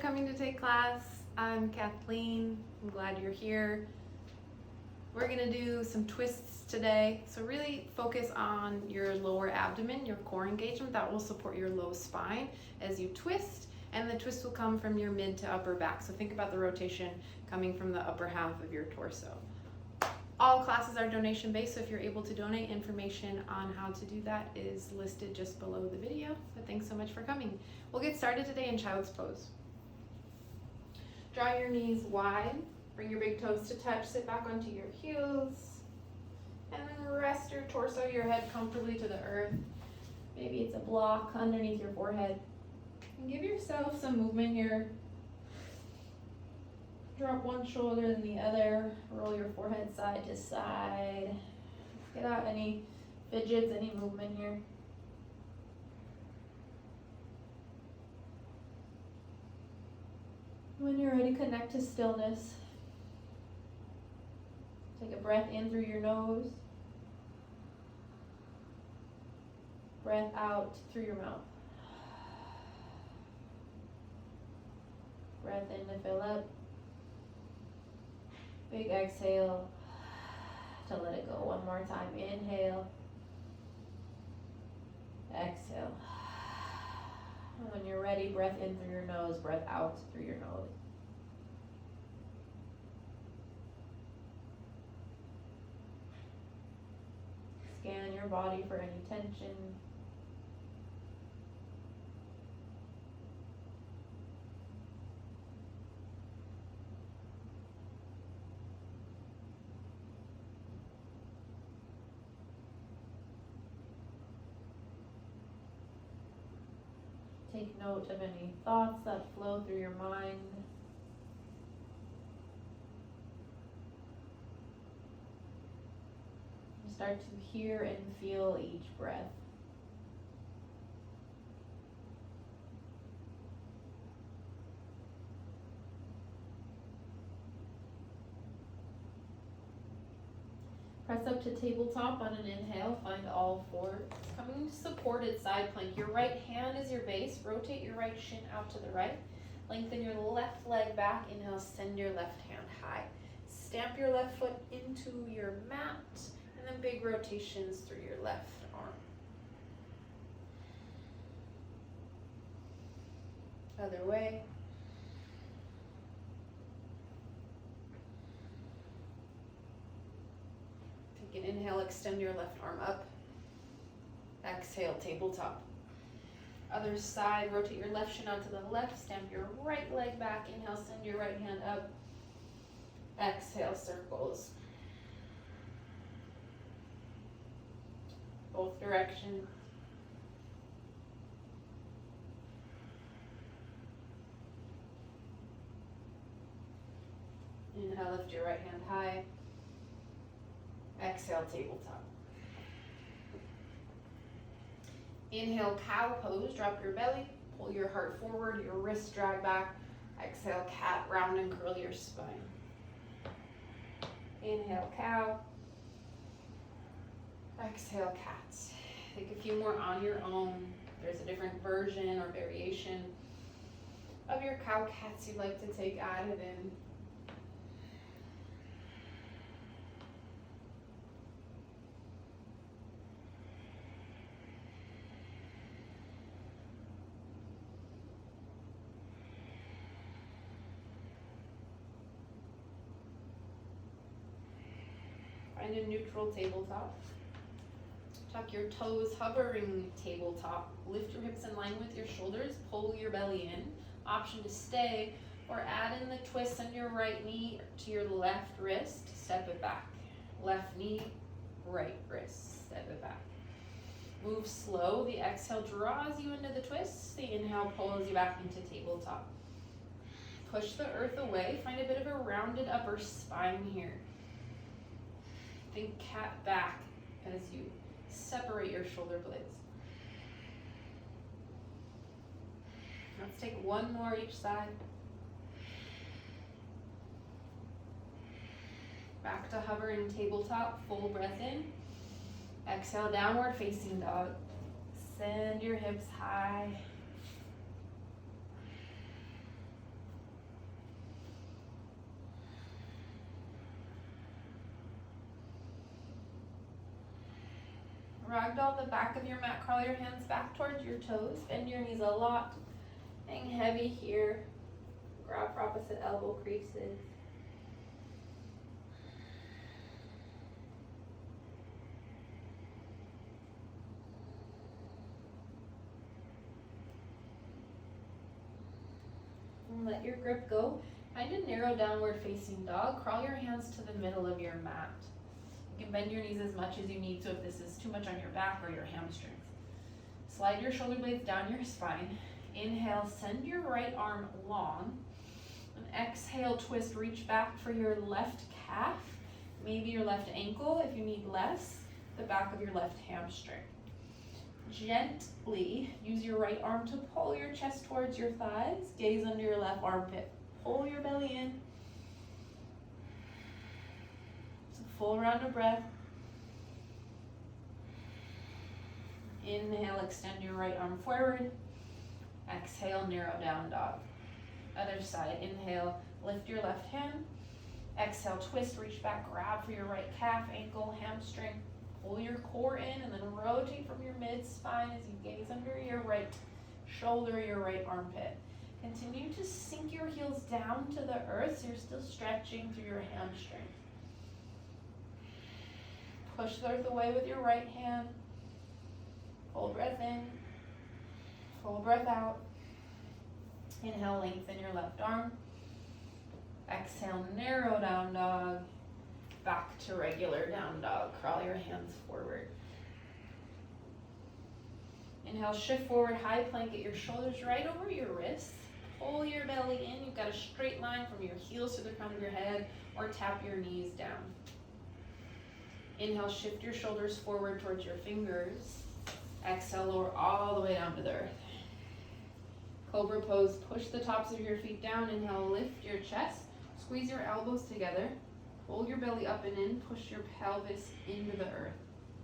coming to take class. I'm Kathleen. I'm glad you're here. We're gonna do some twists today. So really focus on your lower abdomen, your core engagement. That will support your low spine as you twist, and the twist will come from your mid to upper back. So think about the rotation coming from the upper half of your torso. All classes are donation based, so if you're able to donate, information on how to do that is listed just below the video. But thanks so much for coming. We'll get started today in child's pose. Draw your knees wide, bring your big toes to touch, sit back onto your heels, and then rest your torso, your head comfortably to the earth. Maybe it's a block underneath your forehead. And give yourself some movement here. Drop one shoulder then the other, roll your forehead side to side. Get out any fidgets, any movement here. When you're ready, connect to stillness. Take a breath in through your nose. Breath out through your mouth. Breath in to fill up. Big exhale to let it go. One more time. Inhale. Exhale. And when you're ready, breath in through your nose, breath out through your nose. Scan your body for any tension. Take note of any thoughts that flow through your mind. Start to hear and feel each breath. Press up to tabletop on an inhale. Find all fours. Coming to supported side plank. Your right hand is your base. Rotate your right shin out to the right. Lengthen your left leg back. Inhale, send your left hand high. Stamp your left foot into your mat. And then big rotations through your left arm. Other way. Take an inhale, extend your left arm up. Exhale, tabletop. Other side, rotate your left shin out to the left. Stamp your right leg back. Inhale, send your right hand up. Exhale, circles. Both directions. Inhale, lift your right hand high. Exhale, tabletop. Inhale, cow pose. Drop your belly. Pull your heart forward. Your wrists drag back. Exhale, cat. Round and curl your spine. Inhale, cow. Exhale, cat. Take a few more on your own. There's a different version or variation of your cow cats you'd like to take, add it in. Find a neutral tabletop. Tuck your toes, hovering tabletop. Lift your hips in line with your shoulders. Pull your belly in. Option to stay or add in the twist on your right knee to your left wrist. Step it back. Left knee, right wrist. Step it back. Move slow. The exhale draws you into the twist. The inhale pulls you back into tabletop. Push the earth away. Find a bit of a rounded upper spine here. Think cat back as you separate your shoulder blades. Let's take one more each side. Back to hovering tabletop, full breath in. Exhale, downward facing dog. Send your hips high. Ragdoll the back of your mat, crawl your hands back towards your toes, bend your knees a lot, hang heavy here, grab for opposite elbow creases. And let your grip go. Find a narrow downward facing dog. Crawl your hands to the middle of your mat. You can bend your knees as much as you need to if this is too much on your back or your hamstrings. Slide your shoulder blades down your spine. Inhale, send your right arm long. And exhale, twist, reach back for your left calf, maybe your left ankle if you need less, the back of your left hamstring. Gently use your right arm to pull your chest towards your thighs, gaze under your left armpit. Pull your belly in. It's a full round of breath. Inhale, extend your right arm forward. Exhale, narrow down dog. Other side, inhale, lift your left hand. Exhale, twist, reach back, grab for your right calf, ankle, hamstring. Pull your core in and then rotate from your mid-spine as you gaze under your right shoulder, your right armpit. Continue to sink your heels down to the earth so you're still stretching through your hamstring. Push the earth away with your right hand. Full breath in, full breath out. Inhale, lengthen your left arm. Exhale, narrow down dog. Back to regular down dog. Crawl your hands forward. Inhale, shift forward, high plank. Get your shoulders right over your wrists. Pull your belly in. You've got a straight line from your heels to the crown of your head, or tap your knees down. Inhale, shift your shoulders forward towards your fingers. Exhale, lower all the way down to the earth. Cobra pose, push the tops of your feet down. Inhale, lift your chest. Squeeze your elbows together. Pull your belly up and in. Push your pelvis into the earth.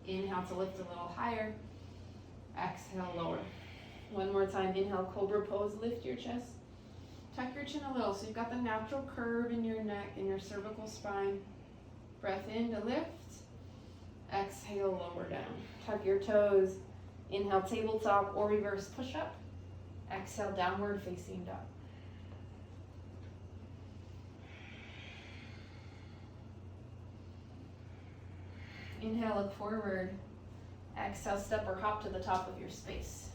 Inhale to lift a little higher. Exhale, lower. One more time. Inhale, cobra pose. Lift your chest. Tuck your chin a little so you've got the natural curve in your neck and your cervical spine. Breath in to lift. Exhale, lower down. Tuck your toes. Inhale, tabletop or reverse push-up. Exhale, downward facing dog. Inhale, look forward. Exhale, step or hop to the top of your space.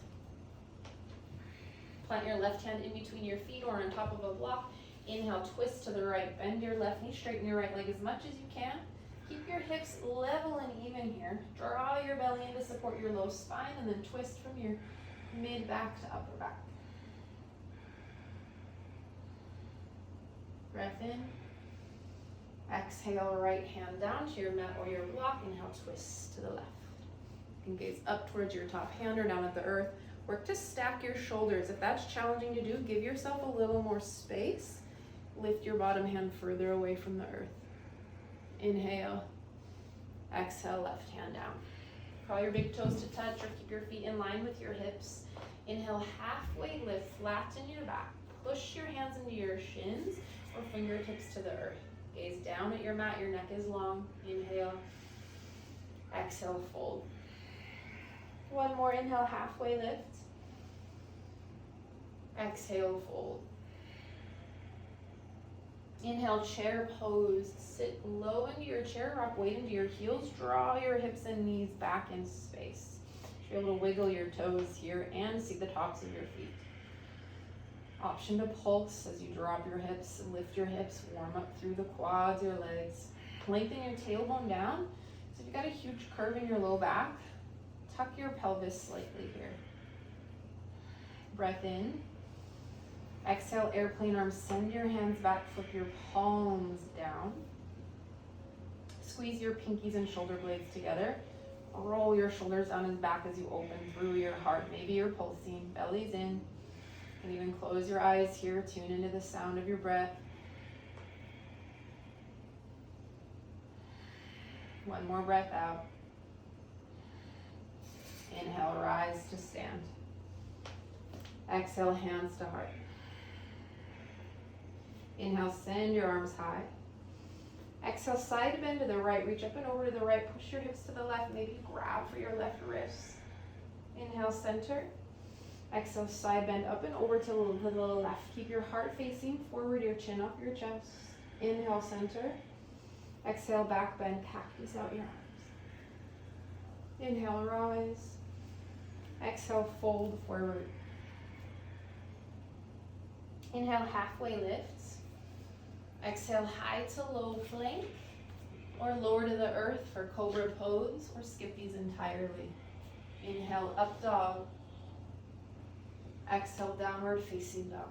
Plant your left hand in between your feet or on top of a block. Inhale, twist to the right. Bend your left knee, straighten your right leg as much as you can. Keep your hips level and even here. Draw your belly in to support your low spine and then twist from your mid back to upper back. Breath in. Exhale, right hand down to your mat or your block. Inhale, twist to the left. You can gaze up towards your top hand or down at the earth. Work to stack your shoulders. If that's challenging to do, give yourself a little more space. Lift your bottom hand further away from the earth. Inhale. Exhale, left hand down. Crawl your big toes to touch or keep your feet in line with your hips. Inhale, halfway lift, flatten your back. Push your hands into your shins or fingertips to the earth. Gaze down at your mat, your neck is long. Inhale. Exhale, fold. One more, inhale, halfway lift. Exhale, fold. Inhale, chair pose. Sit low into your chair, rock weight into your heels. Draw your hips and knees back in space. You're able to wiggle your toes here and see the tops of your feet. Option to pulse as you drop your hips and lift your hips, warm up through the quads, your legs. Lengthen your tailbone down. So if you've got a huge curve in your low back, tuck your pelvis slightly here. Breath in. Exhale, airplane arms. Send your hands back, flip your palms down. Squeeze your pinkies and shoulder blades together. Roll your shoulders down and back as you open through your heart. Maybe you're pulsing, belly's in. You can even close your eyes here, tune into the sound of your breath. One more breath out. Inhale, rise to stand. Exhale, hands to heart. Inhale, send your arms high. Exhale, side bend to the right. Reach up and over to the right. Push your hips to the left. Maybe grab for your left wrist. Inhale, center. Exhale, side bend up and over to the left. Keep your heart facing forward, your chin up your chest. Inhale, center. Exhale, back bend, cactus out your arms. Inhale, rise. Exhale, fold forward. Inhale, halfway lifts. Exhale, high to low plank, or lower to the earth for cobra pose, or skip these entirely. Inhale, up dog. Exhale, downward facing dog.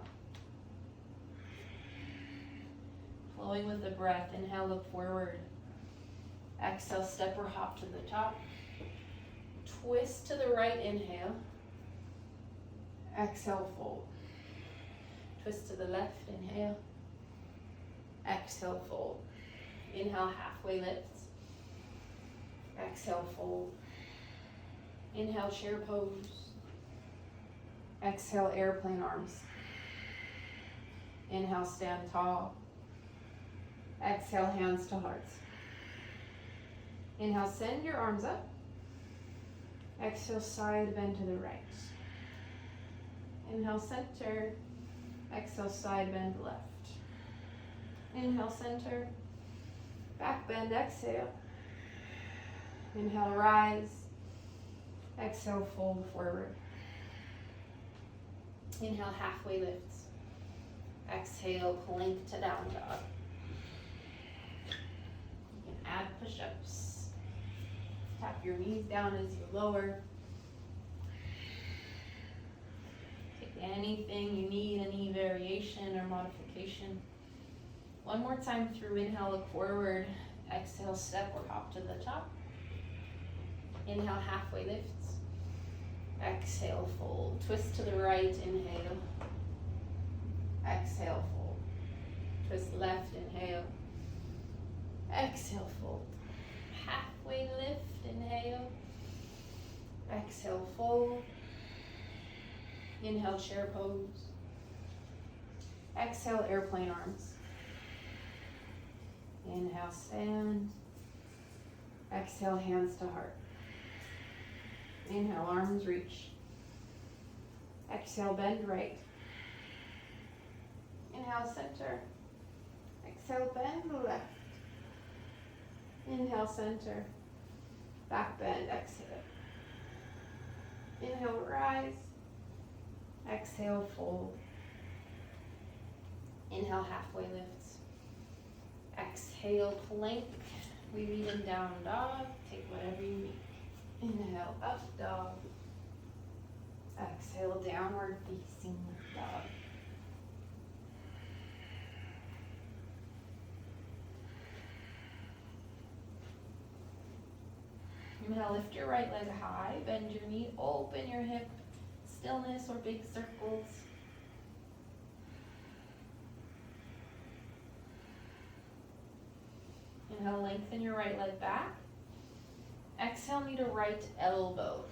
Flowing with the breath, inhale, look forward. Exhale, step or hop to the top. Twist to the right, inhale. Exhale, fold. Twist to the left, inhale. Exhale, fold. Inhale, halfway lifts. Exhale, fold. Inhale, chair pose. Exhale, airplane arms. Inhale, stand tall. Exhale, hands to hearts. Inhale, send your arms up. Exhale, side bend to the right. Inhale, center. Exhale, side bend left. Inhale, center. Back bend, exhale. Inhale, rise. Exhale, fold forward. Inhale, halfway lifts. Exhale, plank to down dog. You can add push-ups. Tap your knees down as you lower. Take anything you need, any variation or modification. One more time through. Inhale, look forward. Exhale, step or hop to the top. Inhale, halfway lifts. Exhale, fold. Twist to the right, inhale. Exhale, fold. Twist left, inhale. Exhale, fold. Halfway lift, inhale. Exhale, fold. Inhale, chair pose. Exhale, airplane arms. Inhale, stand. Exhale, hands to heart. Inhale, arms reach. Exhale, bend right. Inhale, center. Exhale, bend left. Inhale, center. Back bend, exhale. Inhale, rise. Exhale, fold. Inhale, halfway lifts. Exhale, plank. We lead in down dog. Take whatever you need. Inhale, up dog. Exhale, downward facing dog. Inhale, lift your right leg high, bend your knee, open your hip, stillness or big circles. Inhale, lengthen your right leg back. Exhale, knee to right elbow.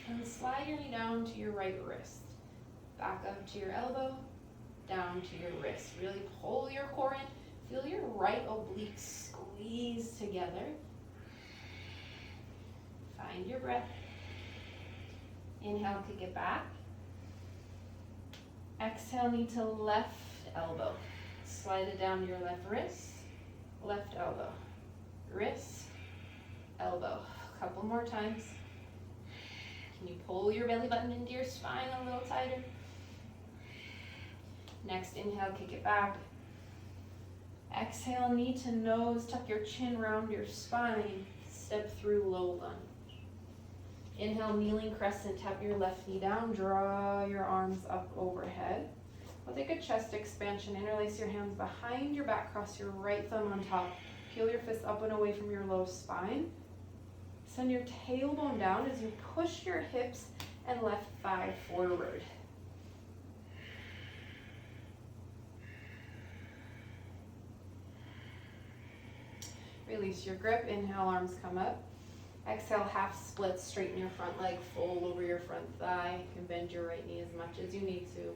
And slide your knee down to your right wrist. Back up to your elbow, down to your wrist. Really pull your core in. Feel your right oblique squeeze together. Find your breath. Inhale, kick it back. Exhale, knee to left elbow. Slide it down to your left wrist, left elbow, wrist, elbow. A couple more times. Can you pull your belly button into your spine a little tighter? Next, inhale, kick it back. Exhale, knee to nose, tuck your chin around your spine. Step through low lunge. Inhale, kneeling crescent, tap your left knee down, draw your arms up overhead. We'll take a chest expansion, interlace your hands behind your back, cross your right thumb on top. Peel your fists up and away from your low spine. Send your tailbone down as you push your hips and left thigh forward. Release your grip, inhale, arms come up. Exhale, half split, straighten your front leg, fold over your front thigh. You can bend your right knee as much as you need to.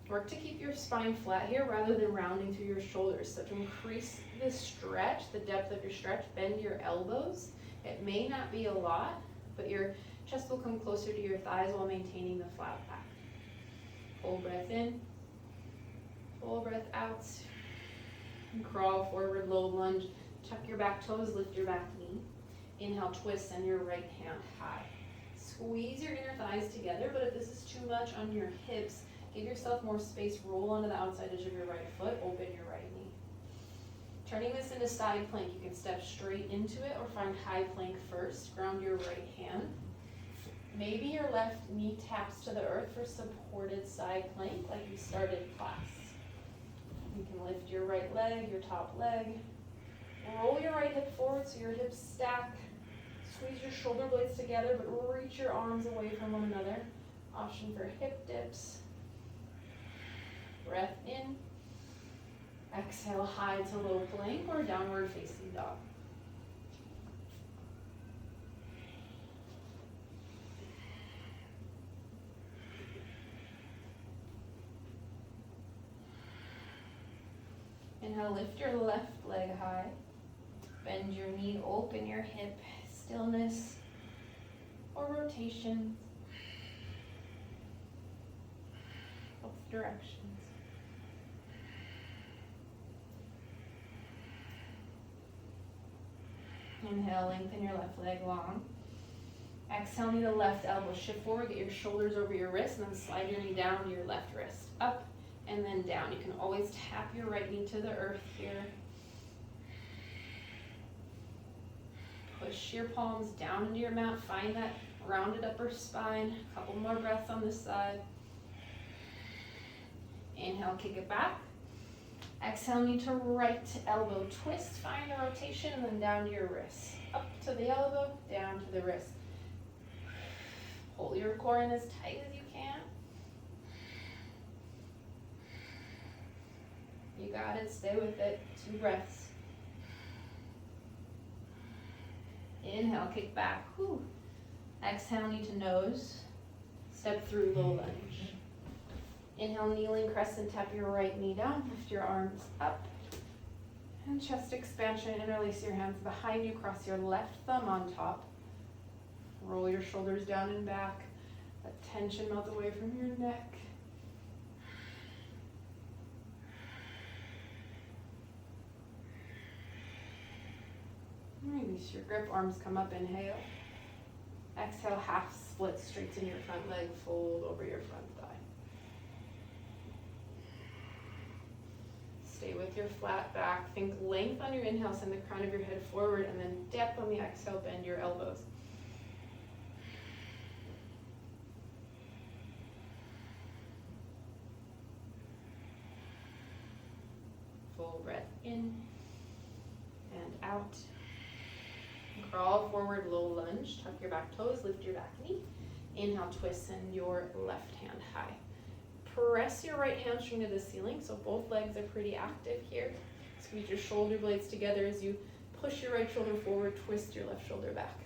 Work to keep your spine flat here rather than rounding through your shoulders. So to increase the stretch, the depth of your stretch, bend your elbows. It may not be a lot, but your chest will come closer to your thighs while maintaining the flat back. Full breath in, full breath out. And crawl forward, low lunge. Tuck your back toes, lift your back knee. Inhale, twist, send your right hand high. Squeeze your inner thighs together, but if this is too much on your hips, give yourself more space, roll onto the outside edge of your right foot, open your right knee. Turning this into side plank, you can step straight into it or find high plank first. Ground your right hand. Maybe your left knee taps to the earth for supported side plank like you started class. You can lift your right leg, your top leg. Roll your right hip forward so your hips stack. Squeeze your shoulder blades together, but reach your arms away from one another. Option for hip dips. Breath in. Exhale, high to low plank or downward facing dog. Inhale, lift your left leg high. Bend your knee, open your hip. Stillness or rotation. Both directions. Inhale, lengthen your left leg long. Exhale, knee to left elbow. Shift forward, get your shoulders over your wrist, and then slide your knee down to your left wrist. Up and then down. You can always tap your right knee to the earth here. Push your palms down into your mat. Find that rounded upper spine. A couple more breaths on this side. Inhale, kick it back. Exhale, knee to right elbow twist. Find a rotation and then down to your wrist. Up to the elbow, down to the wrist. Hold your core in as tight as you can. You got it, stay with it. 2 breaths. Inhale, kick back. Whew. Exhale, knee to nose. Step through low lunge. Inhale, kneeling crescent, tap your right knee down. Lift your arms up. And chest expansion, interlace your hands behind you. Cross your left thumb on top. Roll your shoulders down and back. Let tension melt away from your neck. Release your grip, arms come up, inhale. Exhale, half split, straighten your front leg, fold over your front thigh. Stay with your flat back. Think length on your inhale, send the crown of your head forward, and then depth on the exhale, bend your elbows. Full breath in and out. Crawl forward, low lunge. Tuck your back toes, lift your back knee. Inhale, twist, send your left hand high. Press your right hamstring to the ceiling, so both legs are pretty active here. Squeeze your shoulder blades together as you push your right shoulder forward, twist your left shoulder back.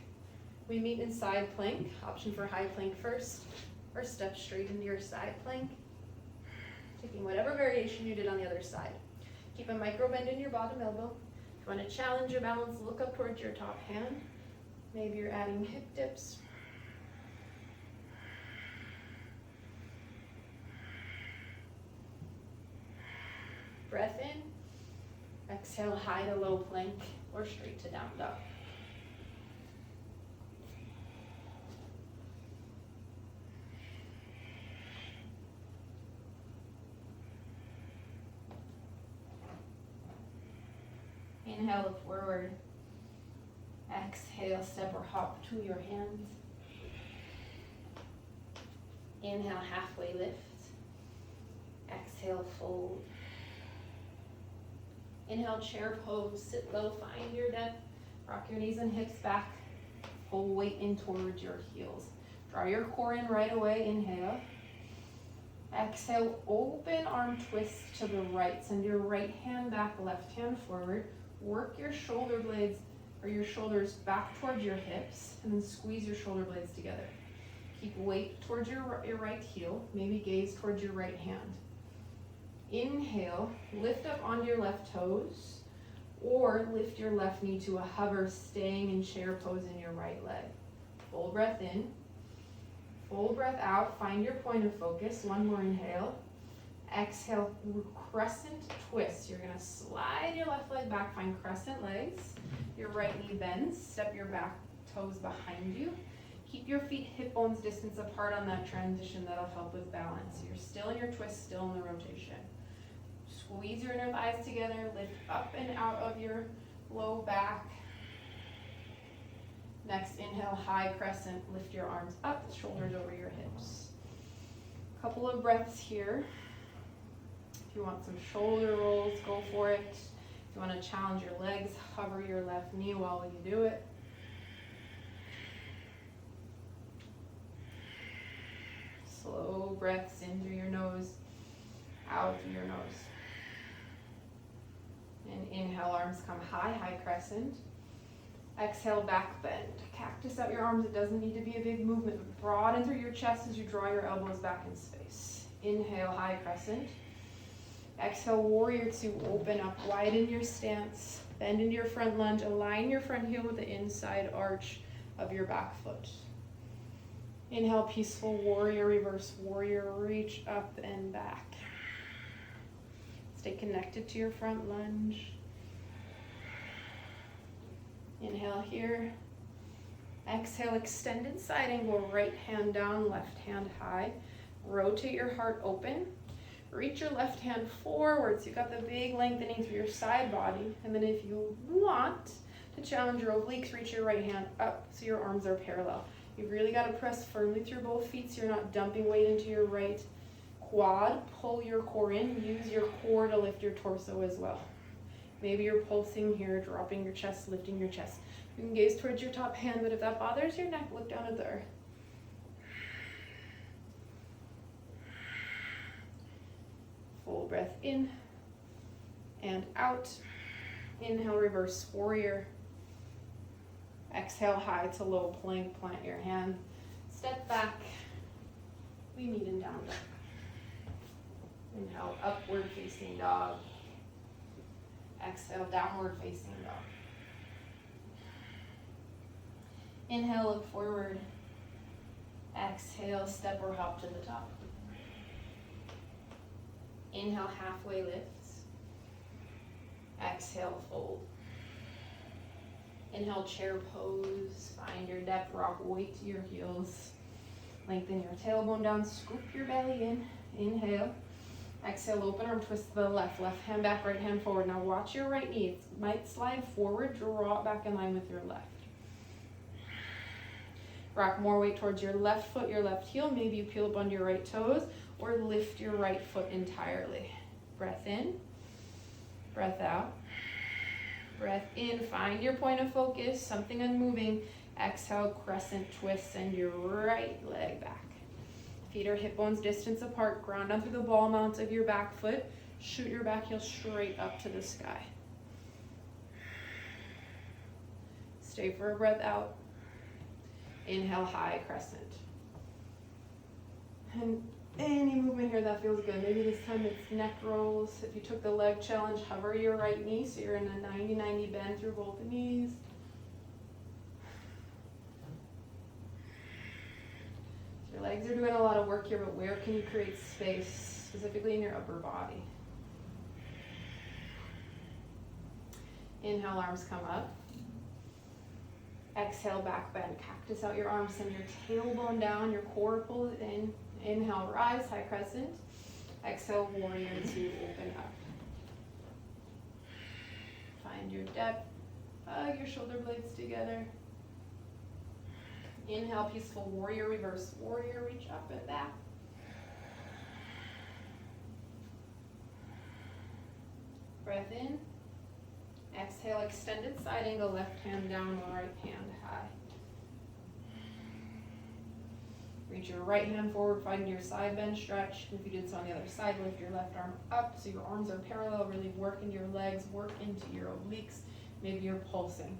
We meet in side plank. Option for high plank first, or step straight into your side plank. Taking whatever variation you did on the other side. Keep a micro bend in your bottom elbow. If you want to challenge your balance, look up towards your top hand. Maybe you're adding hip dips. Breath in. Exhale, high to low plank or straight to down dog. Inhale, look forward. Exhale, step or hop to your hands. Inhale, halfway lift. Exhale, fold. Inhale, chair pose, sit low, find your depth. Rock your knees and hips back. Pull weight in towards your heels. Draw your core in right away, inhale. Exhale, open arm twist to the right. Send your right hand back, left hand forward. Work your shoulder blades or your shoulders back towards your hips and then squeeze your shoulder blades together. Keep weight towards your right heel, maybe gaze towards your right hand. Inhale, lift up onto your left toes, or lift your left knee to a hover, staying in chair pose in your right leg. Full breath in, full breath out, find your point of focus. One more inhale. Exhale, crescent twist. You're gonna slide your left leg back, find crescent legs. Your right knee bends, step your back toes behind you. Keep your feet hip bones distance apart on that transition. That'll help with balance. You're still in your twist, still in the rotation. Squeeze your inner thighs together, lift up and out of your low back. Next, inhale, high crescent, lift your arms up, shoulders over your hips. Couple of breaths here. If you want some shoulder rolls, go for it. If you want to challenge your legs, hover your left knee while you do it. Slow breaths in through your nose, out through your nose. And inhale, arms come high, high crescent. Exhale, back bend. Cactus out your arms. It doesn't need to be a big movement. Broaden through your chest as you draw your elbows back in space. Inhale, high crescent. Exhale, warrior two. Open up, widen your stance. Bend into your front lunge. Align your front heel with the inside arch of your back foot. Inhale, peaceful warrior, reverse warrior. Reach up and back. Stay connected to your front lunge. Inhale here. Exhale, extended side angle, right hand down, left hand high. Rotate your heart open. Reach your left hand forward so you've got the big lengthening through your side body. And then if you want to challenge your obliques, reach your right hand up so your arms are parallel. You've really got to press firmly through both feet so you're not dumping weight into your right quad. Pull your core in. Use your core to lift your torso as well. Maybe you're pulsing here, dropping your chest, lifting your chest. You can gaze towards your top hand, but if that bothers your neck, look down at the earth. Full breath in and out. Inhale, reverse warrior. Exhale, high to low plank, plant your hand. Step back. We meet in down dog. Inhale, upward facing dog. Exhale, downward facing dog. Inhale, look forward. Exhale, step or hop to the top. Inhale, halfway lifts. Exhale, fold. Inhale, chair pose. Find your depth, rock weight to your heels. Lengthen your tailbone down, scoop your belly in. Inhale. Exhale, open arm twist to the left. Left hand back, right hand forward. Now watch your right knee. It might slide forward. Draw it back in line with your left. Rock more weight towards your left foot, your left heel. Maybe you peel up onto your right toes or lift your right foot entirely. Breath in, breath out. Breath in, find your point of focus, something unmoving. Exhale, crescent twist, send your right leg back. Feet are hip bones distance apart. Ground down through the ball mount of your back foot. Shoot your back heel straight up to the sky. Stay for a breath out. Inhale, high crescent. And any movement here that feels good. Maybe this time it's neck rolls. If you took the leg challenge, hover your right knee so you're in a 90-90 bend through both knees. Your legs are doing a lot of work here, but where can you create space, specifically in your upper body? Inhale, arms come up. Exhale, back bend. Cactus out your arms, send your tailbone down, your core pull it in. Inhale, rise, high crescent. Exhale, warrior two, open up. Find your depth. Hug your shoulder blades together. Inhale, peaceful warrior, reverse warrior, reach up and back. Breath in. Exhale, extended side angle, left hand down, right hand high. Reach your right hand forward, find your side bend stretch. If you did so on the other side, lift your left arm up so your arms are parallel. Really work into your legs, work into your obliques. Maybe you're pulsing.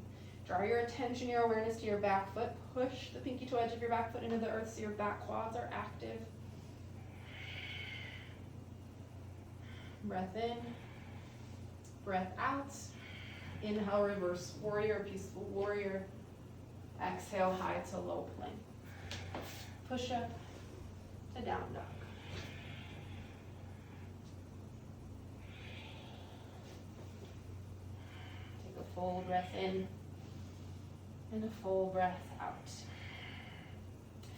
Draw your attention, your awareness to your back foot. Push the pinky toe edge of your back foot into the earth so your back quads are active. Breath in, breath out. Inhale, reverse warrior, peaceful warrior. Exhale, high to low plank. Push up to down dog. Take a full breath in and a full breath out.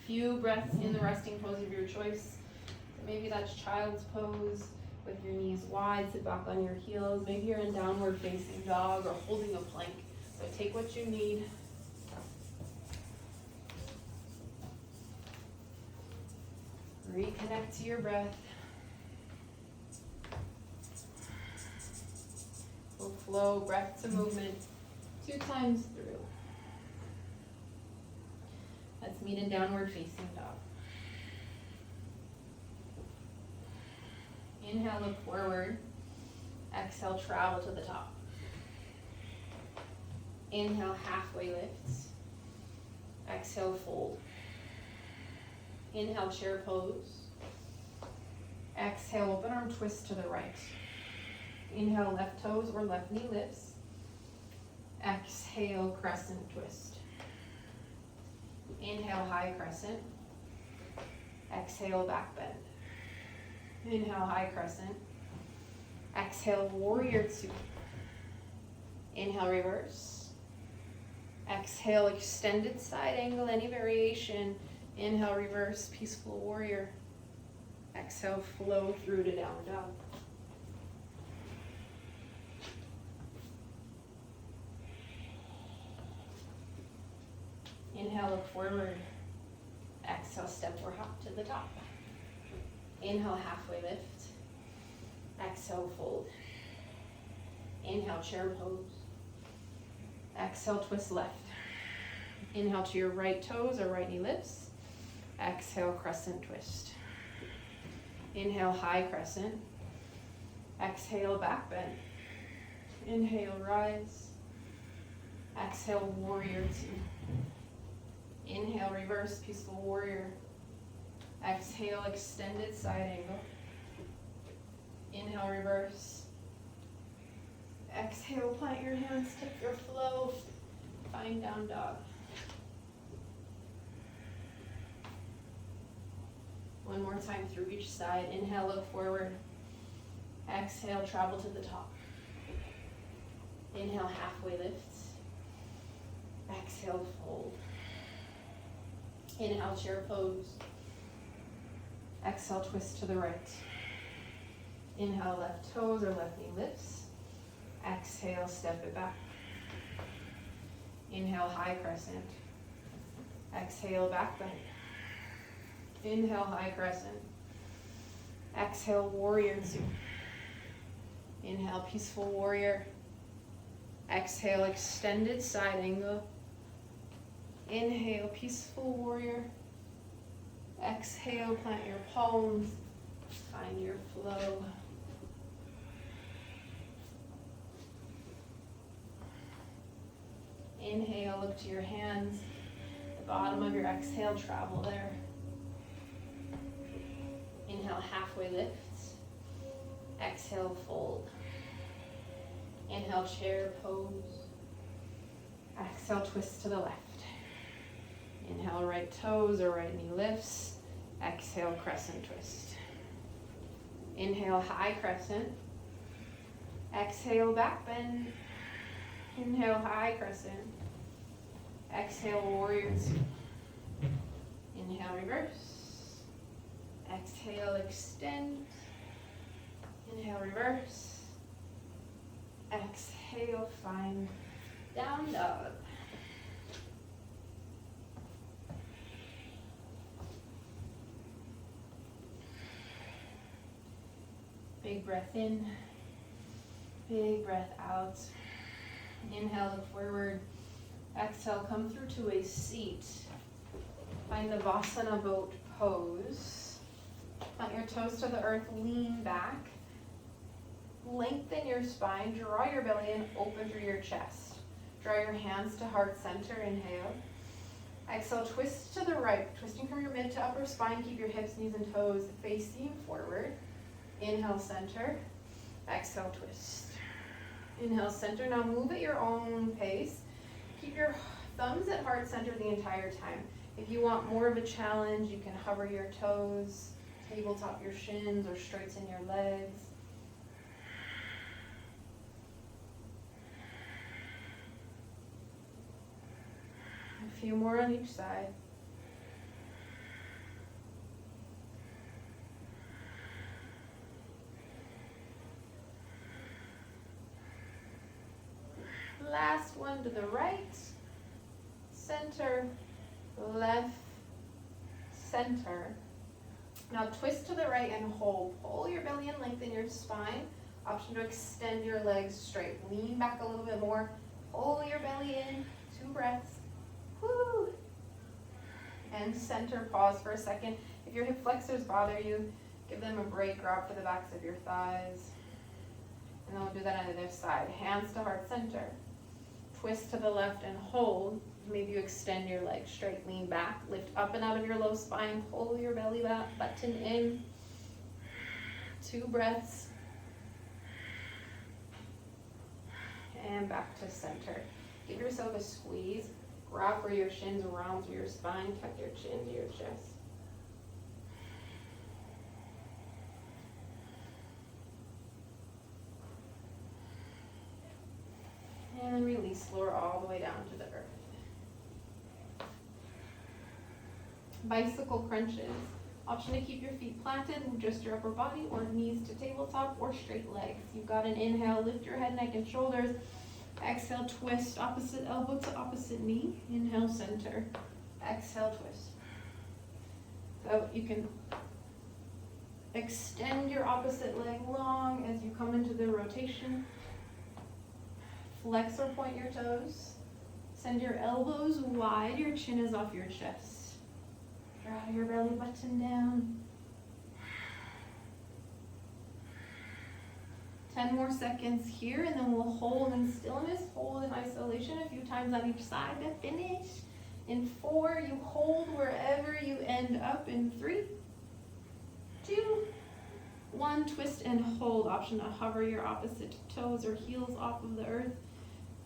Few breaths in the resting pose of your choice. So maybe that's child's pose with your knees wide, sit back on your heels. Maybe you're in downward facing dog or holding a plank. So take what you need. Reconnect to your breath. We'll flow breath to movement 2 times through. Let's meet in downward facing dog. Inhale, look forward. Exhale, travel to the top. Inhale, halfway lifts. Exhale, fold. Inhale, chair pose. Exhale, open arm twist to the right. Inhale, left toes or left knee lifts. Exhale, crescent twist. Inhale, high crescent. Exhale, back bend. Inhale, high crescent. Exhale, warrior 2. Inhale, reverse. Exhale, extended side angle, any variation. Inhale, reverse, peaceful warrior. Exhale, flow through to down dog. Inhale, look forward. Exhale, step or hop to the top. Inhale, halfway lift. Exhale, fold. Inhale, chair pose. Exhale, twist left. Inhale to your right toes or right knee lifts. Exhale, crescent twist. Inhale, high crescent. Exhale, back bend. Inhale, rise. Exhale, warrior 2. Inhale, reverse, peaceful warrior. Exhale, extended side angle. Inhale, reverse. Exhale, plant your hands, tip your flow. Find down dog. One more time through each side. Inhale, look forward. Exhale, travel to the top. Inhale, halfway lift. Exhale, fold. Inhale, chair pose. Exhale, twist to the right. Inhale, left toes or left knee lifts. Exhale, step it back. Inhale, high crescent. Exhale, back bend. Inhale, high crescent. Exhale, warrior 2. Inhale, peaceful warrior. Exhale, extended side angle. Inhale, peaceful warrior. Exhale, plant your palms. Find your flow. Inhale, look to your hands. The bottom of your exhale, travel there. Inhale, halfway lift. Exhale, fold. Inhale, chair pose. Exhale, twist to the left. Inhale, right toes or right knee lifts. Exhale, crescent twist. Inhale, high crescent. Exhale, back bend. Inhale, high crescent. Exhale, warrior 2. Inhale, reverse. Exhale, extend. Inhale, reverse. Exhale, find down dog. Big breath in, big breath out. Inhale, look forward. Exhale, come through to a seat. Find the Vasana boat pose. Plant your toes to the earth, lean back. Lengthen your spine, draw your belly in, open through your chest. Draw your hands to heart center, inhale. Exhale, twist to the right, twisting from your mid to upper spine. Keep your hips, knees, and toes facing forward. Inhale, center. Exhale, twist. Inhale, center. Now move at your own pace. Keep your thumbs at heart center the entire time. If you want more of a challenge, you can hover your toes, tabletop your shins, or straighten your legs. A few more on each side. Last one to the right, center, left, center. Now twist to the right and hold. Pull your belly in, lengthen your spine. Option to extend your legs straight. Lean back a little bit more. Pull your belly in, 2 breaths. Woo! And center, pause for a second. If your hip flexors bother you, give them a break, grab for the backs of your thighs. And then we'll do that on the other side. Hands to heart center. Twist to the left and hold. Maybe you extend your legs straight, lean back, lift up and out of your low spine, pull your belly button in. 2 breaths. And back to center. Give yourself a squeeze. Grab for your shins, round through your spine, tuck your chin to your chest. And release, lower all the way down to the earth. Bicycle crunches. Option to keep your feet planted, move just your upper body, or knees to tabletop, or straight legs. You've got an inhale, lift your head, neck, and shoulders. Exhale, twist, opposite elbow to opposite knee. Inhale, center. Exhale, twist. So you can extend your opposite leg long as you come into the rotation. Flex or point your toes. Send your elbows wide, your chin is off your chest. Draw your belly button down. 10 more seconds here, and then we'll hold in stillness, hold in isolation a few times on each side to finish. In 4, you hold wherever you end up. In 3, 2, 1, twist and hold. Option to hover your opposite toes or heels off of the earth.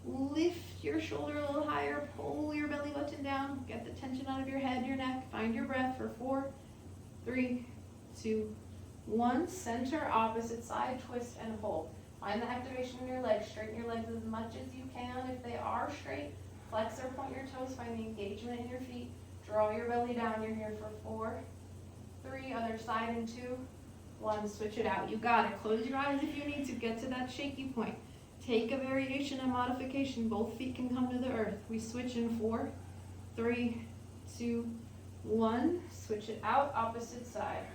Lift your shoulder a little higher, pull your belly button down, get the tension out of your head, your neck, find your breath for 4, 3, 2, 1. Center, opposite side, twist and hold. Find the activation in your legs, straighten your legs as much as you can. If they are straight, flex or point your toes, find the engagement in your feet. Draw your belly down, you're here for 4, 3, other side in 2, 1, switch it out. You got it. Close your eyes if you need to get to that shaky point. Take a variation and modification. Both feet can come to the earth. We switch in 4, 3, 2, 1. Switch it out, opposite side.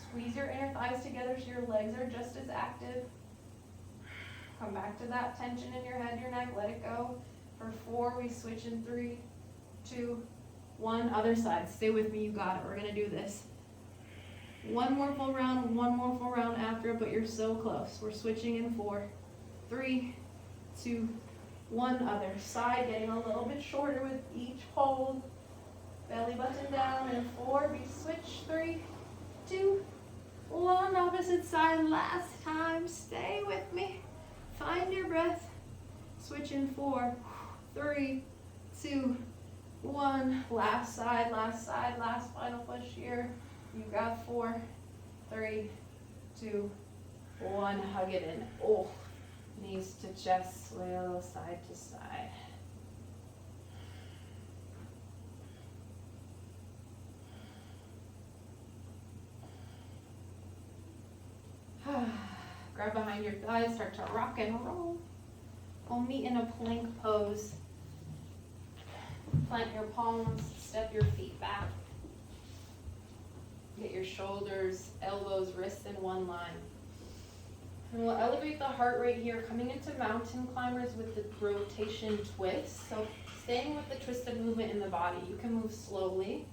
Squeeze your inner thighs together so your legs are just as active. Come back to that tension in your head, your neck. Let it go. For 4, we switch in 3, 2, 1. Other side. Stay with me. You got it. We're going to do this. One more full round after it, but you're so close. We're switching in 4, 3, 2, 1. Other side, getting a little bit shorter with each hold. Belly button down in 4. We switch. 3, 2, 1. Opposite side. Last time. Stay with me. Find your breath. Switch in 4, 3, 2, 1. Last side. Last final push here. You got 4, 3, 2, 1. Hug it in. Oh. Knees to chest, sway a little side to side. Grab behind your thighs, start to rock and roll. We'll meet in a plank pose. Plant your palms, step your feet back. Get your shoulders, elbows, wrists in one line. And we'll elevate the heart rate here, coming into mountain climbers with the rotation twist. So staying with the twisted movement in the body, you can move slowly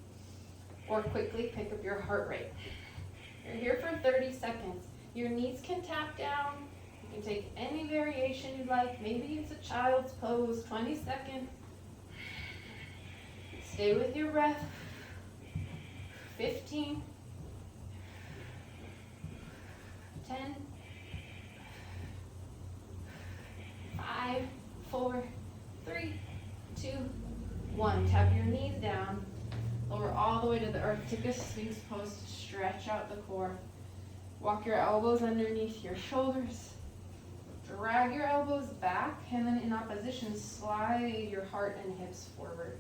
or quickly pick up your heart rate. You're here for 30 seconds. Your knees can tap down. You can take any variation you like. Maybe it's a child's pose, 20 seconds. Stay with your breath. 15, 10, 1, tap your knees down, lower all the way to the earth, take a Sphinx pose to stretch out the core. Walk your elbows underneath your shoulders, drag your elbows back, and then in opposition, slide your heart and hips forward.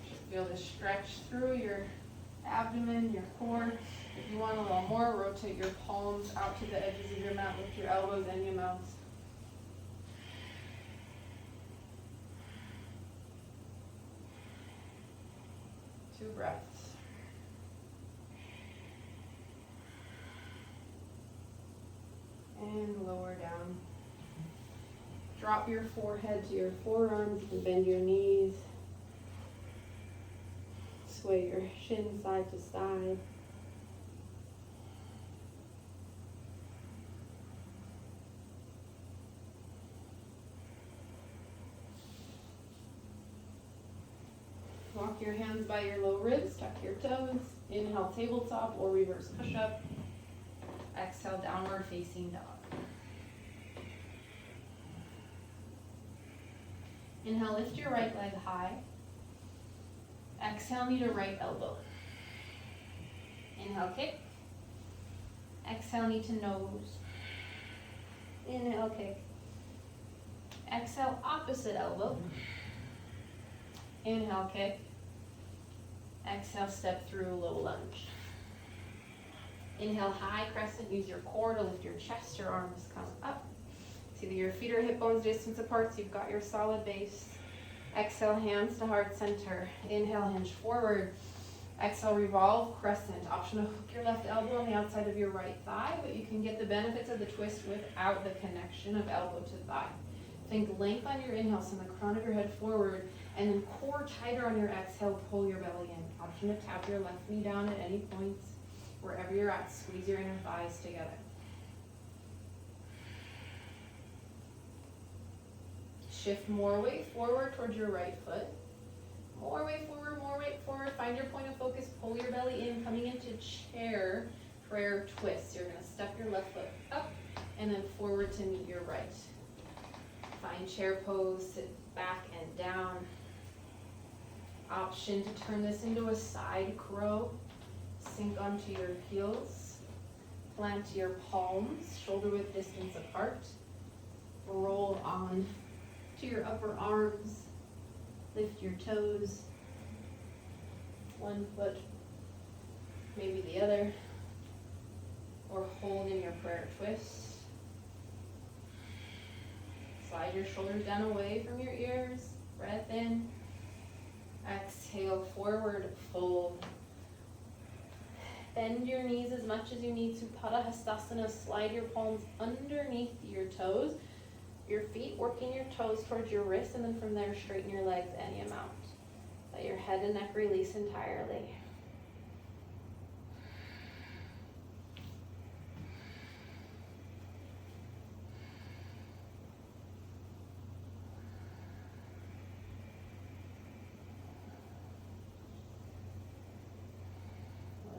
Just feel the stretch through your abdomen, your core. If you want a little more, rotate your palms out to the edges of your mat, lift your elbows and your mouth. Two breaths. And lower down. Drop your forehead to your forearms and bend your knees. Sway your shins side to side. Walk your hands by your low ribs, tuck your toes. Inhale, tabletop or reverse push-up. Exhale, downward facing dog. Inhale, lift your right leg high. Exhale, knee to right elbow. Inhale, kick. Exhale, knee to nose. Inhale, kick. Exhale, opposite elbow. Inhale, kick. Exhale, step through low lunge. Inhale, high crescent. Use your core to lift your chest. Your arms come up. See that your feet are hip bones distance apart, so you've got your solid base. Exhale, hands to heart center. Inhale, hinge forward. Exhale, revolve, crescent. Option to hook your left elbow on the outside of your right thigh, but you can get the benefits of the twist without the connection of elbow to thigh. Think length on your inhale, send the crown of your head forward, and then core tighter on your exhale, pull your belly in. Option to tap your left knee down at any points. Wherever you're at, squeeze your inner thighs together. Shift more weight forward towards your right foot. More weight forward, more weight forward. Find your point of focus, pull your belly in, coming into chair, prayer twist. You're gonna step your left foot up and then forward to meet your right. Find chair pose, sit back and down. Option to turn this into a side crow. Sink onto your heels. Plant your palms, shoulder width distance apart. Roll on to your upper arms. Lift your toes. One foot, maybe the other. Or hold in your prayer twist. Slide your shoulders down away from your ears. Breath in. Exhale, forward fold. Bend your knees as much as you need to. Pada Hastasana, slide your palms underneath your toes. Your feet working your toes towards your wrists, and then from there straighten your legs any amount. Let your head and neck release entirely.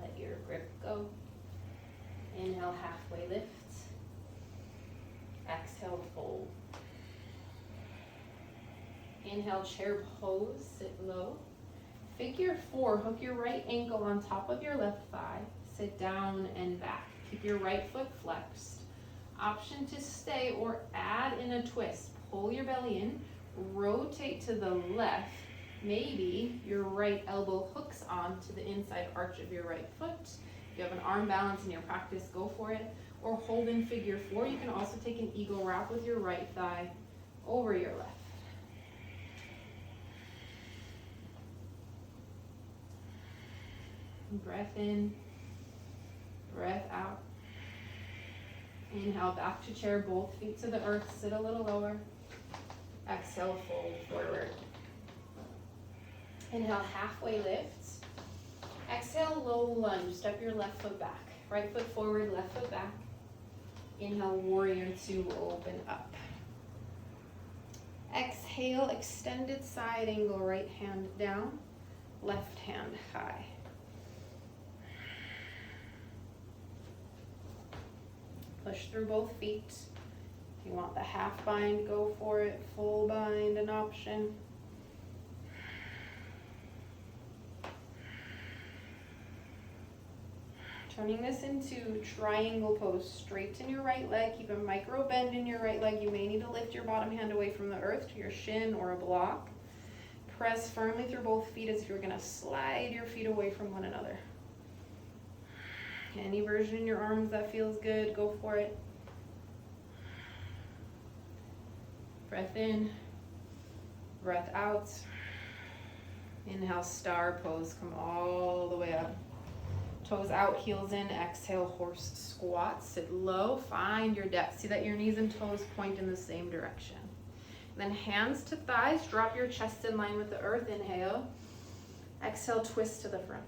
Let your grip go. Inhale, halfway lift. Exhale, fold. Inhale, chair pose, sit low. Figure 4, hook your right ankle on top of your left thigh. Sit down and back. Keep your right foot flexed. Option to stay or add in a twist. Pull your belly in, rotate to the left. Maybe your right elbow hooks on to the inside arch of your right foot. If you have an arm balance in your practice, go for it. Or hold in figure 4. You can also take an eagle wrap with your right thigh over your left. Breath in, breath out. Inhale, back to chair, both feet to the earth, sit a little lower. Exhale, fold forward. Inhale, halfway lift. Exhale, low lunge, step your left foot back. Right foot forward, left foot back. Inhale, warrior 2, open up. Exhale, extended side angle, right hand down, left hand high. Push through both feet. If you want the half bind, go for it. Full bind, an option. Turning this into triangle pose. Straighten your right leg. Keep a micro bend in your right leg. You may need to lift your bottom hand away from the earth to your shin or a block. Press firmly through both feet as if you're going to slide your feet away from one another. Any version in your arms that feels good, go for it. Breath in, breath out. Inhale, star pose. Come all the way up. Toes out, heels in. Exhale, horse squat. Sit low, find your depth. See that your knees and toes point in the same direction. Then hands to thighs, drop your chest in line with the earth. Inhale. Exhale, twist to the front.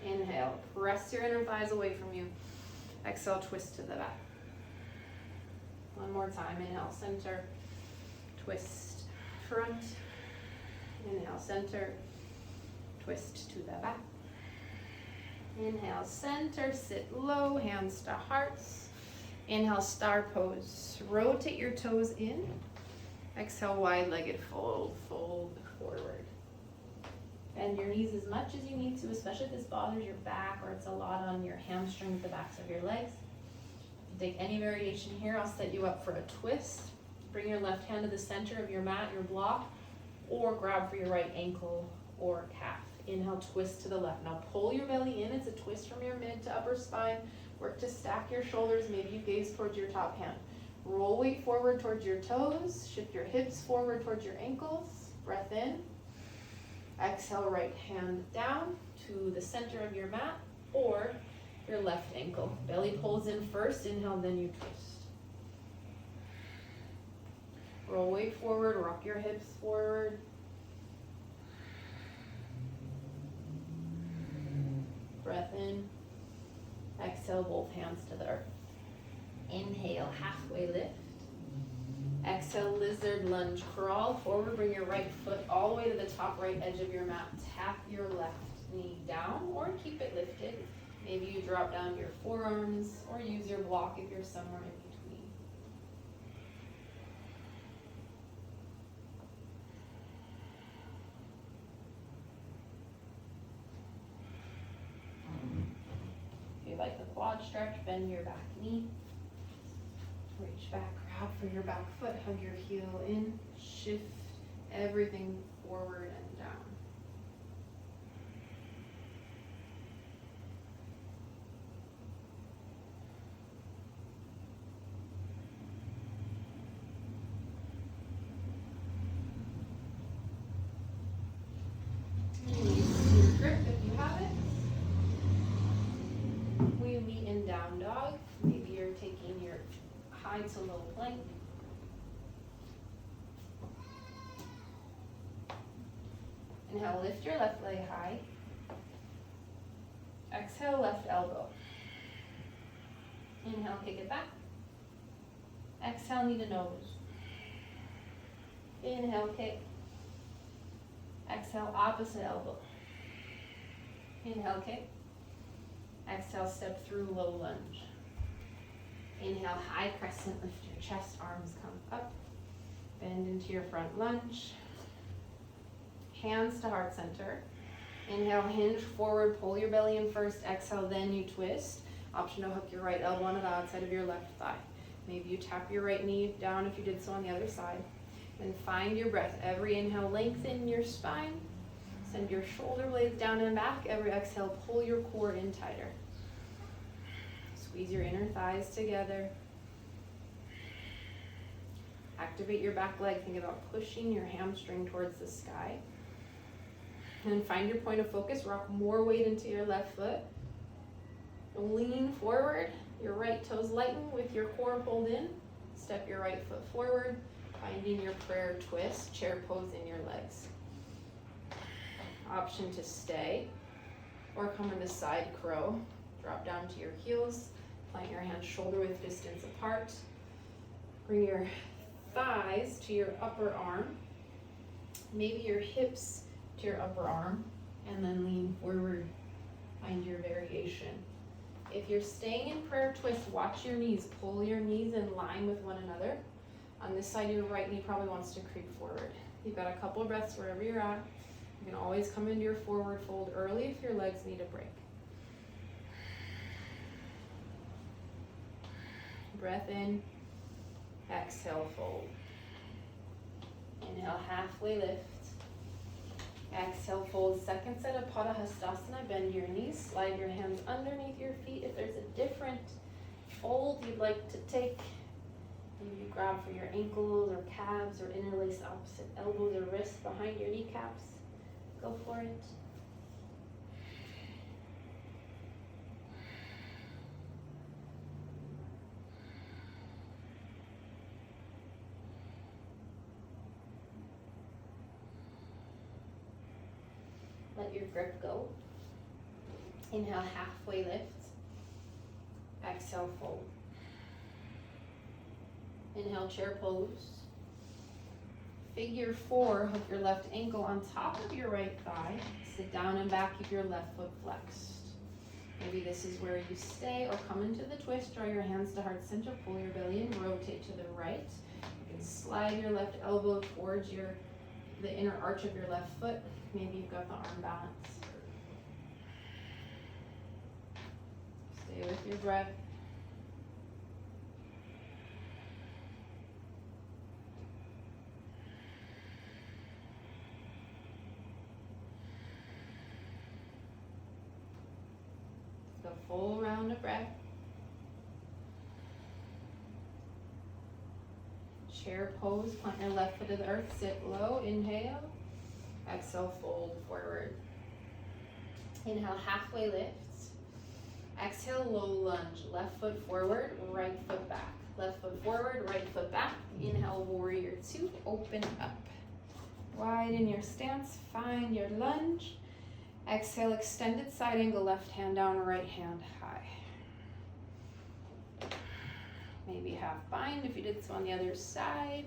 Inhale, press your inner thighs away from you. Exhale, twist to the back. One more time. Inhale, center, twist, front. Inhale, center, twist to the back. Inhale, center, sit low, hands to hearts. Inhale, star pose. Rotate your toes in. Exhale, wide-legged fold, fold forward. Bend your knees as much as you need to, especially if this bothers your back or it's a lot on your hamstrings, the backs of your legs. Take any variation here. I'll set you up for a twist. Bring your left hand to the center of your mat, your block, or grab for your right ankle or calf. Inhale, twist to the left. Now pull your belly in. It's a twist from your mid to upper spine. Work to stack your shoulders. Maybe you gaze towards your top hand. Roll weight forward towards your toes. Shift your hips forward towards your ankles. Breath in. Exhale, right hand down to the center of your mat or your left ankle. Belly pulls in first. Inhale, then you twist. Roll weight forward. Rock your hips forward. Breath in. Exhale, both hands to the earth. Inhale, halfway lift. Exhale, lizard lunge. Crawl forward, bring your right foot all the way to the top right edge of your mat. Tap your left knee down or keep it lifted. Maybe you drop down your forearms or use your block if you're somewhere in between. If you like the quad stretch, bend your back knee. Reach back, grab for your back foot, hug your heel in, shift everything forward and down. Use your grip if you have it. We meet in down dog. Maybe you're taking your high to low plank. Inhale, lift your left leg high. Exhale, left elbow. Inhale, kick it back. Exhale, knee to nose. Inhale, kick. Exhale, opposite elbow. Inhale, kick. Exhale, step through low lunge. Inhale, high crescent, lift your chest, arms come up. Bend into your front lunge. Hands to heart center. Inhale, hinge forward, pull your belly in first. Exhale, then you twist. Option to hook your right elbow onto the outside of your left thigh. Maybe you tap your right knee down if you did so on the other side. Then find your breath. Every inhale, lengthen your spine. Send your shoulder blades down and back. Every exhale, pull your core in tighter. Squeeze your inner thighs together. Activate your back leg. Think about pushing your hamstring towards the sky. And then find your point of focus. Rock more weight into your left foot. Lean forward. Your right toes lighten with your core pulled in. Step your right foot forward. Finding your prayer twist. Chair pose in your legs. Option to stay or come into side crow. Drop down to your heels. Plant your hands shoulder width distance apart. Bring your thighs to your upper arm. Maybe your hips to your upper arm. And then lean forward. Find your variation. If you're staying in prayer twist, watch your knees. Pull your knees in line with one another. On this side, your right knee probably wants to creep forward. You've got a couple of breaths wherever you're at. You can always come into your forward fold early if your legs need a break. Breath in, exhale, fold. Inhale, halfway lift. Exhale, fold. Second set of Padahastasana. Bend your knees, slide your hands underneath your feet. If there's a different fold you'd like to take, maybe you grab for your ankles or calves or interlace opposite elbows or wrists behind your kneecaps. Go for it. Let your grip go. Inhale, halfway lift. Exhale, fold. Inhale, chair pose. Figure 4, hook your left ankle on top of your right thigh. Sit down and back, keep your left foot flexed. Maybe this is where you stay or come into the twist. Draw your hands to heart center, pull your belly in, rotate to the right. You can slide your left elbow towards the inner arch of your left foot. Maybe you've got the arm balance. Stay with your breath. Go full round of breath. Chair pose, plant your left foot to the earth, sit low, inhale. Exhale, fold forward. Inhale, halfway lifts. Exhale, low lunge. Left foot forward, right foot back. Left foot forward, right foot back. Inhale, warrior 2, open up. Widen your stance, find your lunge. Exhale, extended side angle, left hand down, right hand high. Maybe half bind if you did so on the other side.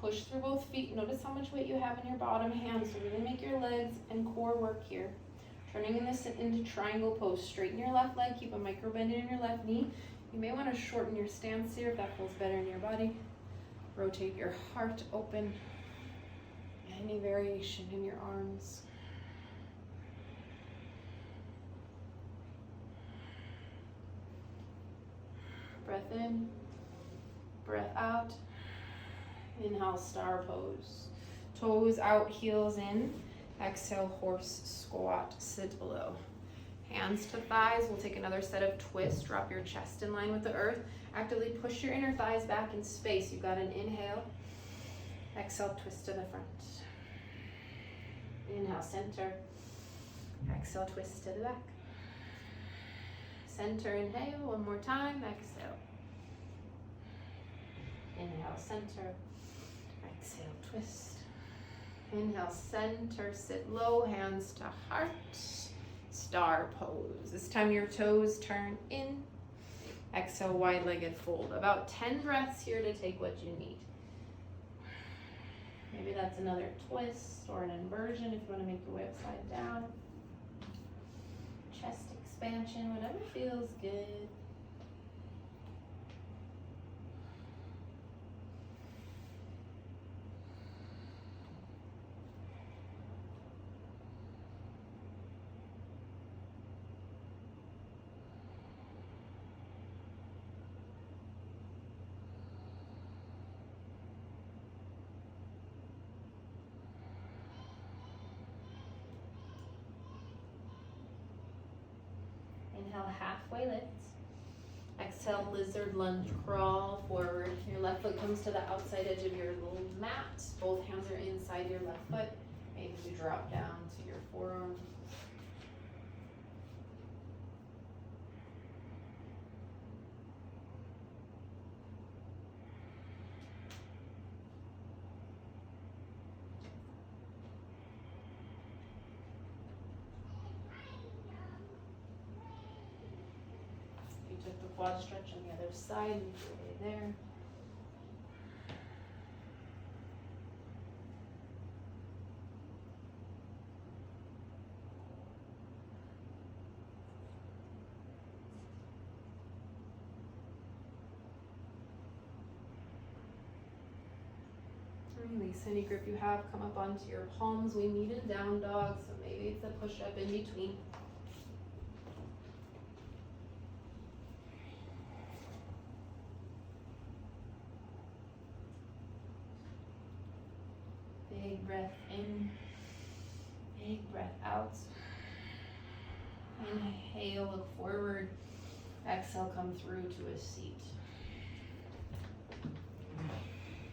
Push through both feet. Notice how much weight you have in your bottom hand. So really make your legs and core work here. Turning this into triangle pose. Straighten your left leg. Keep a micro bend in your left knee. You may want to shorten your stance here if that feels better in your body. Rotate your heart open. Any variation in your arms. Breath in. Breath out. Inhale, star pose. Toes out, heels in. Exhale, horse squat, sit low. Hands to thighs. We'll take another set of twists. Drop your chest in line with the earth. Actively push your inner thighs back in space. You've got an inhale. Exhale, twist to the front. Inhale, center. Exhale, twist to the back. Center, inhale. One more time. Exhale. Inhale, center. Exhale, twist. Inhale, center, sit low, hands to heart. Star pose. This time your toes turn in. Exhale, wide-legged fold. About 10 breaths here to take what you need. Maybe that's another twist or an inversion if you want to make your way upside down. Chest expansion, whatever feels good. Inhale, halfway lift. Exhale, lizard lunge, crawl forward. Your left foot comes to the outside edge of your little mat. Both hands are inside your left foot. Maybe you drop down to your forearm. Took the quad stretch on the other side, make your way there. Release any grip you have, come up onto your palms. We meet in down dog, so maybe it's a push up in between. Big breath in, big breath out. Inhale, look forward. Exhale, come through to a seat.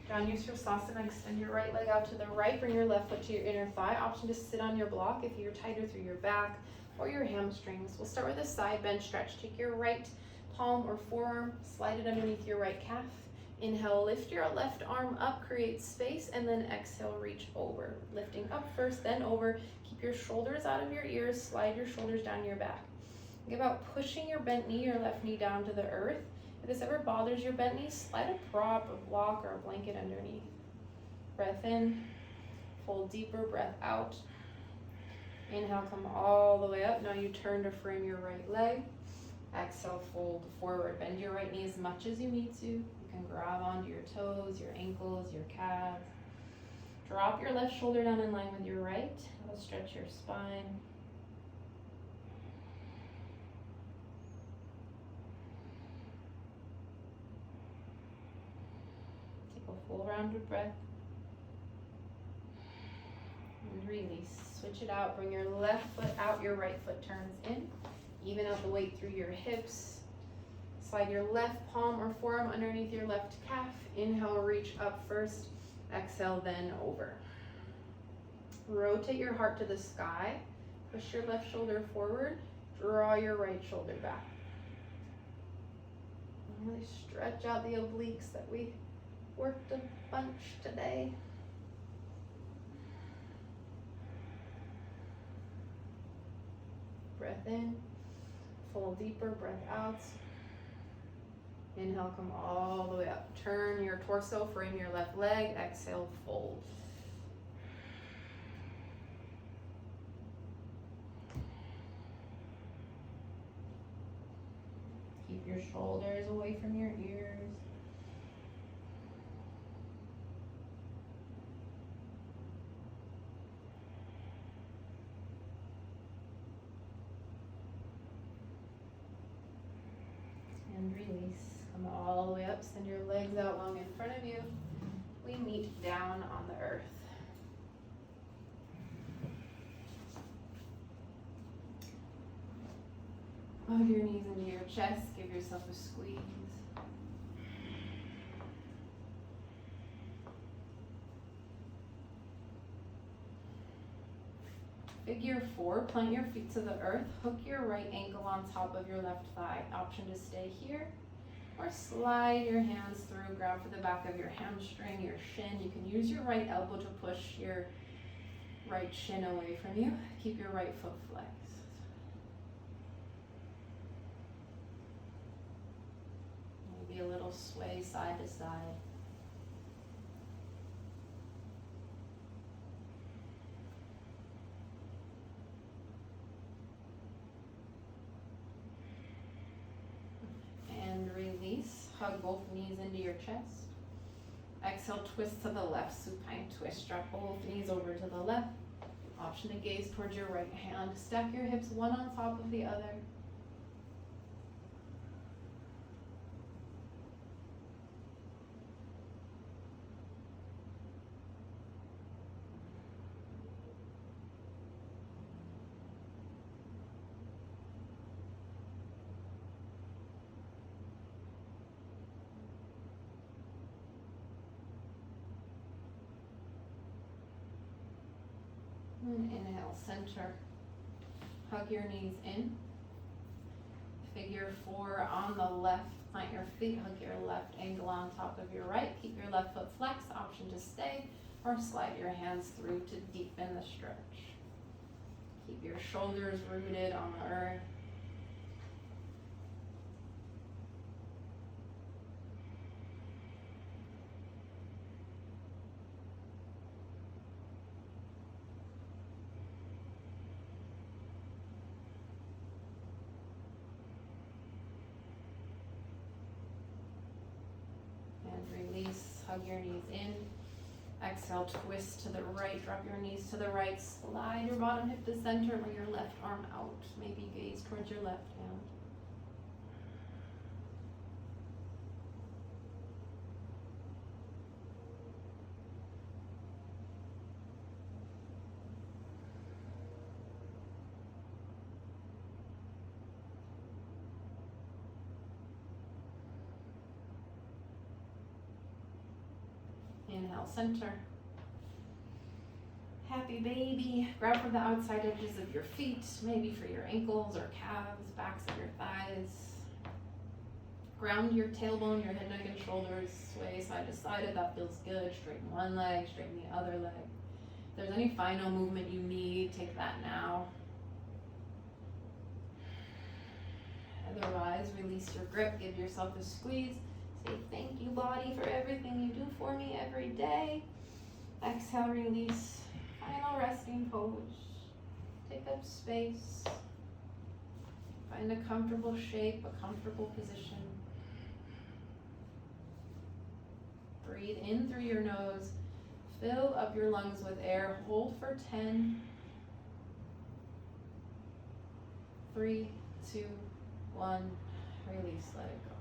Down, use your Sasana. Extend your right leg out to the right. Bring your left foot to your inner thigh. Option to sit on your block if you're tighter through your back or your hamstrings. We'll start with a side bend stretch. Take your right palm or forearm, slide it underneath your right calf. Inhale, lift your left arm up, create space, and then exhale, reach over. Lifting up first, then over. Keep your shoulders out of your ears. Slide your shoulders down your back. Think about pushing your bent knee, your left knee down to the earth. If this ever bothers your bent knee, slide a prop, a block, or a blanket underneath. Breath in, fold deeper, breath out. Inhale, come all the way up. Now you turn to frame your right leg. Exhale, fold forward. Bend your right knee as much as you need to. You can grab onto your toes, your ankles, your calves. Drop your left shoulder down in line with your right. That'll stretch your spine. Full round of breath. And release. Switch it out. Bring your left foot out, your right foot turns in. Even out the weight through your hips. Slide your left palm or forearm underneath your left calf. Inhale, reach up first. Exhale, then over. Rotate your heart to the sky. Push your left shoulder forward. Draw your right shoulder back. And really stretch out the obliques that we worked a bunch today. Breath in, fold deeper, breath out. Inhale, come all the way up. Turn your torso, frame your left leg. Exhale, fold. Keep your shoulders away from your ears. And release. Come all the way up. Send your legs out long in front of you. We meet down on the earth. Hug your knees into your chest. Give yourself a squeeze. Figure 4, plant your feet to the earth, hook your right ankle on top of your left thigh. Option to stay here or slide your hands through, grab for the back of your hamstring, your shin. You can use your right elbow to push your right shin away from you. Keep your right foot flexed. Maybe a little sway side to side. And release. Hug both knees into your chest. Exhale, twist to the left, supine twist. Drop both knees over to the left. Option to gaze towards your right hand. Stack your hips one on top of the other. And inhale, center. Hug your knees in. Figure 4 on the left. Plant your feet. Hug your left ankle on top of your right. Keep your left foot flexed. Option to stay or slide your hands through to deepen the stretch. Keep your shoulders rooted on the earth. Release, hug your knees in. Exhale, twist to the right, drop your knees to the right, slide your bottom hip to center, bring your left arm out, maybe gaze towards your left hand. Inhale, center. Happy baby. Grab from the outside edges of your feet, maybe for your ankles or calves, backs of your thighs. Ground your tailbone, your head, neck, and shoulders. Sway side to side if that feels good. Straighten one leg, straighten the other leg. If there's any final movement you need, take that now. Otherwise, release your grip, give yourself a squeeze. Say thank you, body, for everything you do for me every day. Exhale, release. Final resting pose. Take up space. Find a comfortable shape, a comfortable position. Breathe in through your nose. Fill up your lungs with air. Hold for 10. 3, 2, 1. Release, let it go.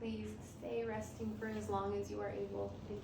Please stay resting for as long as you are able. Thank